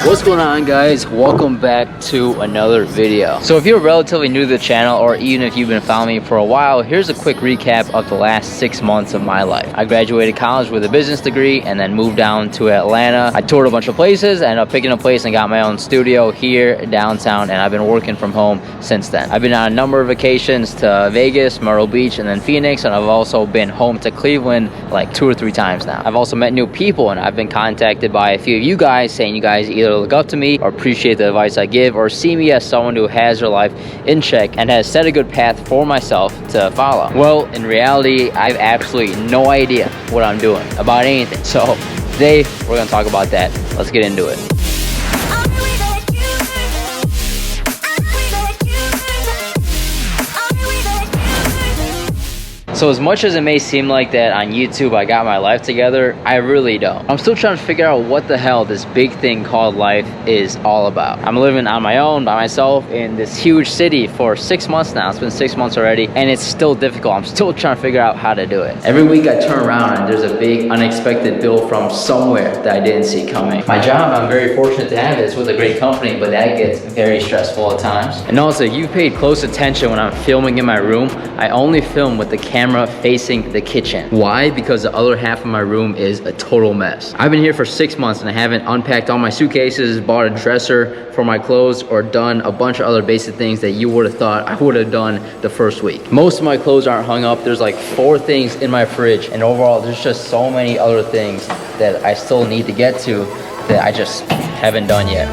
What's going on, guys? Welcome back to another video. So if you're relatively new to the channel, or even if you've been following me for a while, here's a quick recap of the last 6 months of my life. I graduated college with a business degree and then moved down to Atlanta. I toured a bunch of places, ended up picking a place and got my own studio here downtown, and I've been working from home since then. I've been on a number of vacations to Vegas, Myrtle Beach, and then Phoenix, and I've also been home to Cleveland like 2 or 3 times now. I've also met new people, and I've been contacted by a few of you guys saying you guys either look up to me or appreciate the advice I give, or see me as someone who has their life in check and has set a good path for myself to follow. Well, in reality, I have absolutely no idea what I'm doing about anything. So today we're gonna talk about that. Let's get into it. So as much as it may seem like that on YouTube I got my life together, I really don't. I'm still trying to figure out what the hell this big thing called life is all about. I'm living on my own, by myself, in this huge city for 6 months now. It's been 6 months already, and it's still difficult. I'm still trying to figure out how to do it. Every week I turn around and there's a big unexpected bill from somewhere that I didn't see coming. My job, I'm very fortunate to have it. It's with a great company, but that gets very stressful at times. And also, you paid close attention when I'm filming in my room. I only film with the camera facing the kitchen. Why? Because the other half of my room is a total mess. I've been here for 6 months and I haven't unpacked all my suitcases, bought a dresser for my clothes, or done a bunch of other basic things that you would have thought I would have done the first week. Most of my clothes aren't hung up. There's like 4 things in my fridge, and overall there's just so many other things that I still need to get to that I just haven't done yet.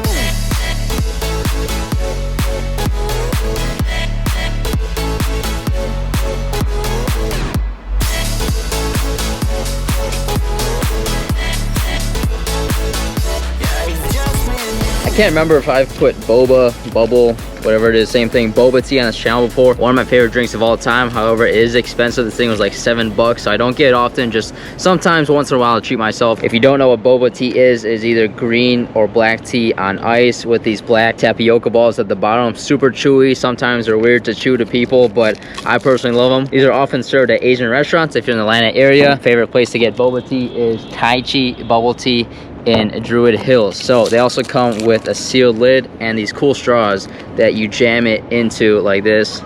I can't remember if I've put boba, bubble, whatever it is, same thing, boba tea on this channel before. One of my favorite drinks of all time. However, it is expensive. This thing was like $7, so I don't get it often. Just sometimes, once in a while, to treat myself. If you don't know what boba tea is either green or black tea on ice with these black tapioca balls at the bottom. Super chewy. Sometimes they're weird to chew to people, but I personally love them. These are often served at Asian restaurants if you're in the Atlanta area. Favorite place to get boba tea is Tai Chi Bubble Tea in Druid Hills. So they also come with a sealed lid and these cool straws that you jam it into like this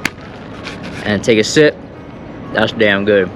and take a sip. That's damn good.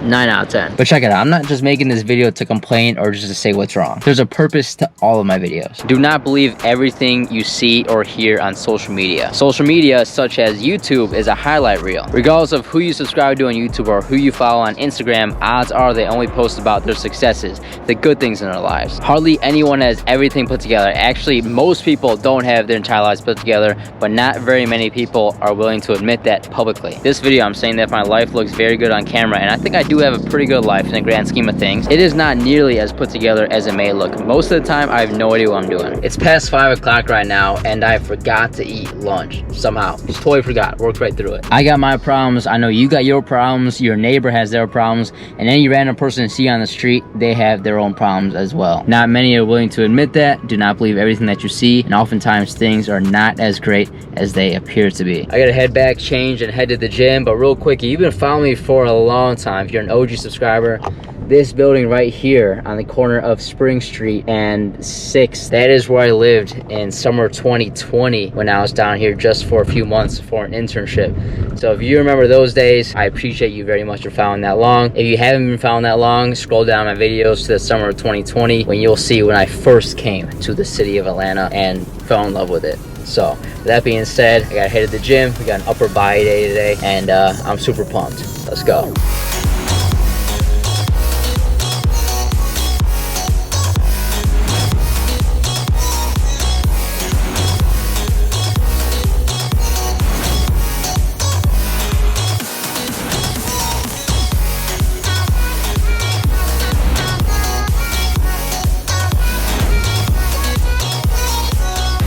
9 out of 10. But check it out, I'm not just making this video to complain or just to say what's wrong. There's a purpose to all of my videos. Do not believe everything you see or hear on social media. Social media, such as YouTube, is a highlight reel. Regardless of who you subscribe to on YouTube or who you follow on Instagram, odds are they only post about their successes, the good things in their lives. Hardly anyone has everything put together. Actually, most people don't have their entire lives put together, but not very many people are willing to admit that publicly. This video, I'm saying that my life looks very good on camera, and I think I do have a pretty good life in the grand scheme of things. It is not nearly as put together as it may look. Most of the time, I have no idea what I'm doing. It's past 5 o'clock right now, and I forgot to eat lunch somehow. Just totally forgot. Worked right through it. I got my problems. I know you got your problems. Your neighbor has their problems, and any random person you see on the street, they have their own problems as well. Not many are willing to admit that. Do not believe everything that you see, and oftentimes things are not as great as they appear to be. I gotta head back, change, and head to the gym. But real quick, you've been following me for a long time. If you're an OG subscriber, this building right here on the corner of Spring Street and 6th, that is where I lived in summer 2020 when I was down here just for a few months for an internship. So if you remember those days, I appreciate you very much for following that long. If you haven't been following that long, scroll down my videos to the summer of 2020 when you'll see when I first came to the city of Atlanta and fell in love with it. So with that being said, I gotta head to the gym. We got an upper body day today, and I'm super pumped. Let's go.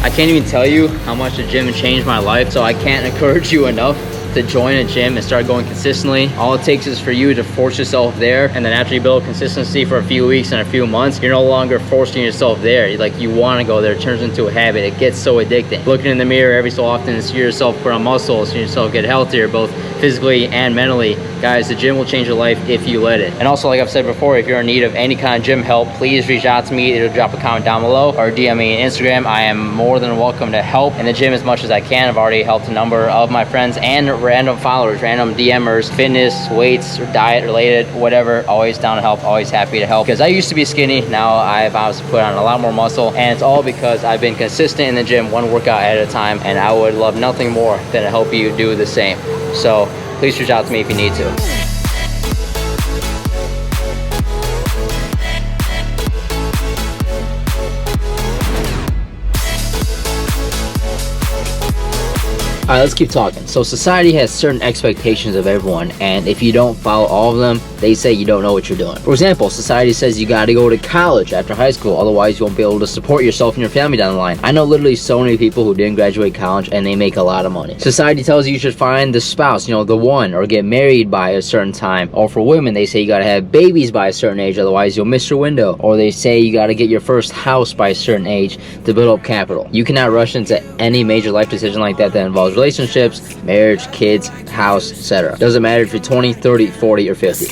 I can't even tell you how much the gym changed my life, so I can't encourage you enough to join a gym and start going consistently. All it takes is for you to force yourself there, and then after you build consistency for a few weeks and a few months, you're no longer forcing yourself there. You want to go there. It turns into a habit. It gets so addicting. Looking in the mirror every so often and see yourself put on muscle, see yourself get healthier, both physically and mentally. Guys, the gym will change your life if you let it. And also, like I've said before, if you're in need of any kind of gym help, please reach out to me. Either drop a comment down below or DM me on Instagram. I am more than welcome to help in the gym as much as I can. I've already helped a number of my friends and random followers, random DMers, fitness, weights, or diet related, whatever. Always down to help, always happy to help. Because I used to be skinny, now I've obviously put on a lot more muscle, and it's all because I've been consistent in the gym, one workout at a time, and I would love nothing more than to help you do the same. So please reach out to me if you need to. All right, let's keep talking. So society has certain expectations of everyone, and if you don't follow all of them, they say you don't know what you're doing. For example, society says you gotta go to college after high school, otherwise you won't be able to support yourself and your family down the line. I know literally so many people who didn't graduate college and they make a lot of money. Society tells you should find the spouse, you know, the one, or get married by a certain time. Or for women, they say you gotta have babies by a certain age, otherwise you'll miss your window. Or they say you gotta get your first house by a certain age to build up capital. You cannot rush into any major life decision like that involves relationships, marriage, kids, house, etc. Doesn't matter if you're 20, 30, 40, or 50.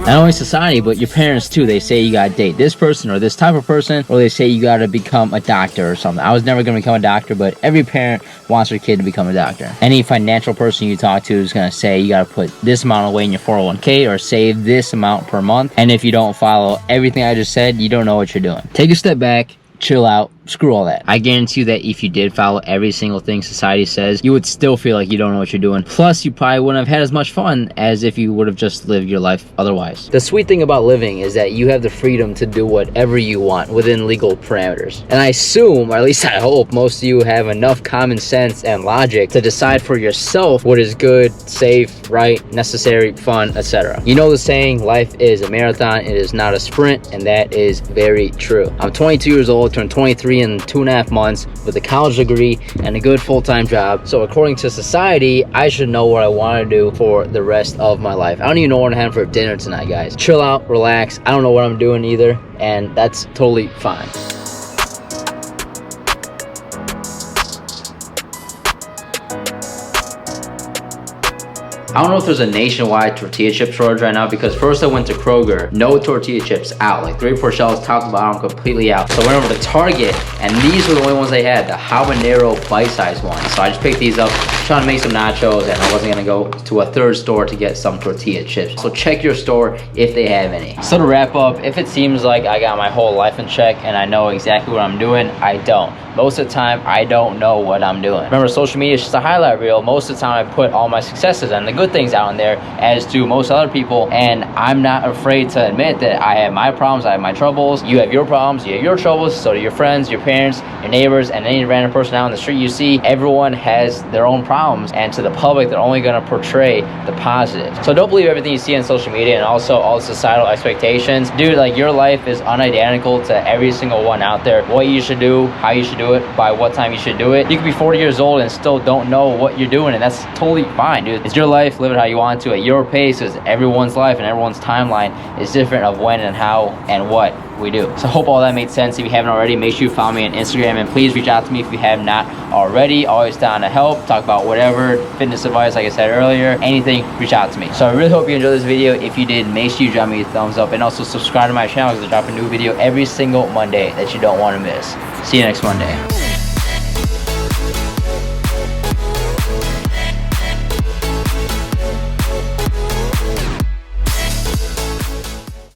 Not only society, but your parents too. They say you gotta date this person or this type of person, or they say you gotta become a doctor or something. I was never gonna become a doctor, but every parent wants their kid to become a doctor. Any financial person you talk to is gonna say you gotta put this amount away in your 401k or save this amount per month. And if you don't follow everything I just said, you don't know what you're doing. Take a step back, chill out, screw all that. I guarantee you that if you did follow every single thing society says, you would still feel like you don't know what you're doing. Plus, you probably wouldn't have had as much fun as if you would have just lived your life otherwise. The sweet thing about living is that you have the freedom to do whatever you want within legal parameters. And I assume, or at least I hope, most of you have enough common sense and logic to decide for yourself what is good, safe, right, necessary, fun, etc. You know the saying, life is a marathon, it is not a sprint, and that is very true. I'm 22 years old, turned 23 in 2.5 months with a college degree and a good full-time job. So according to society, I should know what I want to do for the rest of my life. I don't even know what I'm having for dinner tonight, guys. Chill out, relax. I don't know what I'm doing either, and that's totally fine. I don't know if there's a nationwide tortilla chip shortage right now, because first I went to Kroger, no tortilla chips out, like 3 or 4 shelves, top to bottom, completely out. So I went over to Target, and these were the only ones they had, the habanero bite-sized ones. So I just picked these up, trying to make some nachos, and I wasn't gonna go to a third store to get some tortilla chips. So check your store if they have any. So to wrap up, if it seems like I got my whole life in check and I know exactly what I'm doing, I don't. Most of the time, I don't know what I'm doing. Remember, social media is just a highlight reel. Most of the time, I put all my successes and the good things out in there, as do most other people, and I'm not afraid to admit that I have my problems, I have my troubles, you have your problems, you have your troubles, so do your friends, your parents, your neighbors, and any random person out on the street you see. Everyone has their own problems, and to the public, they're only gonna portray the positive. So don't believe everything you see on social media, and also all the societal expectations. Dude, like, your life is unidentical to every single one out there. What you should do, how you should do it, by what time you should do it. You could be 40 years old and still don't know what you're doing, and that's totally fine, dude. It's your life, live it how you want to at your pace, because everyone's life and everyone's timeline is different of when and how and what we do. So I hope all that made sense. If you haven't already, make sure you follow me on Instagram, and please reach out to me if you have not already. Always down to help, talk about whatever, fitness advice, like I said earlier, anything, reach out to me. So I really hope you enjoyed this video. If you did, make sure you drop me a thumbs up, and also subscribe to my channel, because I drop a new video every single Monday that you don't want to miss. See you next Monday.